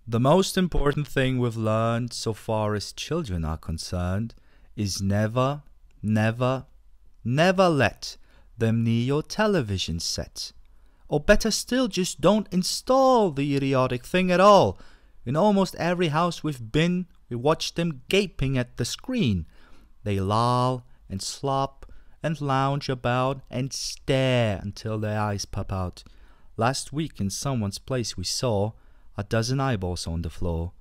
The most important thing we've learned so far as children are concerned is never, never, never let them near your television set. Or better still, just don't install the idiotic thing at all. In almost every house we've been, we watched them gaping at the screen. They loll and slop and lounge about and stare until their eyes pop out. Last week in someone's place we saw a dozen eyeballs on the floor.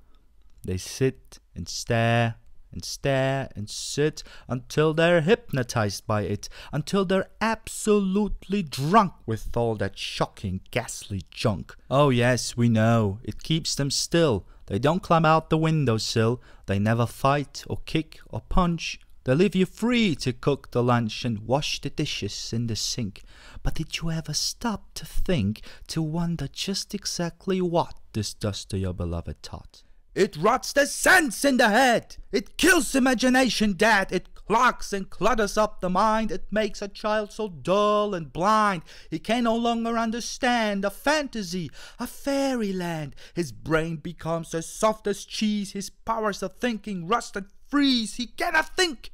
They sit and stare and stare and sit until they're hypnotized by it, until they're absolutely drunk with all that shocking, ghastly junk. Oh yes, we know, it keeps them still. They don't climb out the windowsill. They never fight or kick or punch. They leave you free to cook the lunch and wash the dishes in the sink. But did you ever stop to think, to wonder just exactly what this does to your beloved Tod? It rots the sense in the head. It kills imagination dead. It clogs and clutters up the mind. It makes a child so dull and blind. He can no longer understand a fantasy, a fairyland. His brain becomes as soft as cheese. His powers of thinking rust and freeze. He cannot think.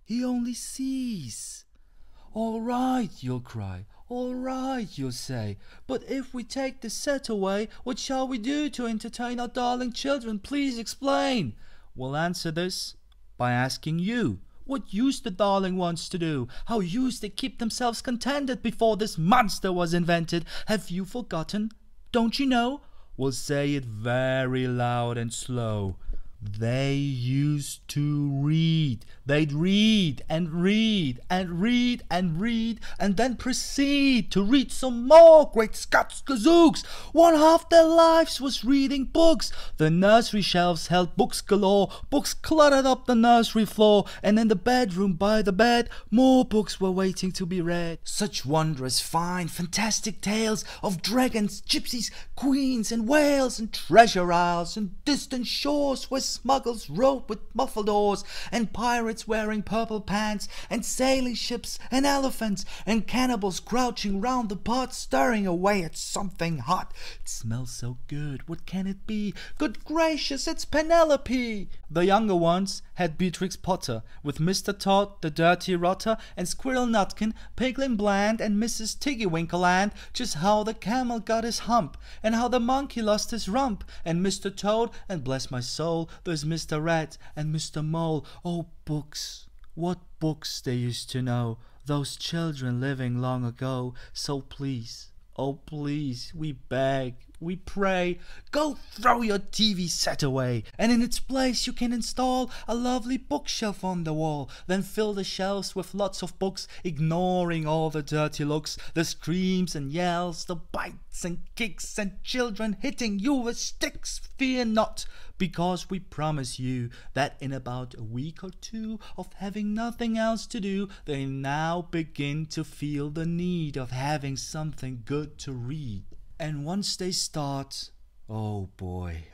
He only sees. All right, you'll cry. All right, you'll say, but if we take the set away, what shall we do to entertain our darling children? Please explain. We'll answer this by asking you. What used the darling ones to do? How used they keep themselves contented before this monster was invented? Have you forgotten? Don't you know? We'll say it very loud and slow. They used to read. They'd read and read and read and read and then proceed to read some more. Great Scots gazooks! One half their lives was reading books. The nursery shelves held books galore. Books cluttered up the nursery floor, and in the bedroom by the bed more books were waiting to be read. Such wondrous, fine, fantastic tales of dragons, gypsies, queens and whales and treasure isles and distant shores where smugglers rode with muffled oars, and pirates wearing purple pants, and sailing ships and elephants, and cannibals crouching round the pot stirring away at something hot. It smells so good, what can it be? Good gracious, it's Penelope! The younger ones had Beatrix Potter, with Mr. Tod, the dirty rotter, and Squirrel Nutkin, Piglin Bland, and Mrs. Tiggywinkle, and just how the camel got his hump, and how the monkey lost his rump, and Mr. Toad, and bless my soul, there's Mr. Rat and Mr. Mole. Oh, books, what books they used to know, those children living long ago. So please, oh please, we beg, we pray, go throw your TV set away, and in its place you can install a lovely bookshelf on the wall. Then fill the shelves with lots of books, ignoring all the dirty looks, the screams and yells, the bites and kicks, and children hitting you with sticks. Fear not, because we promise you that in about a week or two of having nothing else to do, they now begin to feel the need of having something good to read. And once they start, oh boy,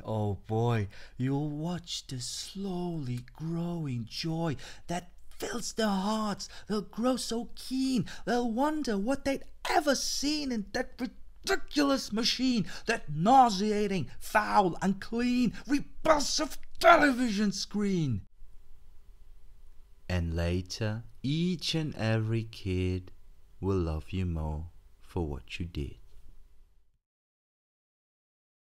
you'll watch the slowly growing joy that fills their hearts. They'll grow so keen, they'll wonder what they'd ever seen in that ridiculous machine, that nauseating, foul, unclean, repulsive television screen. And later, each and every kid will love you more for what you did.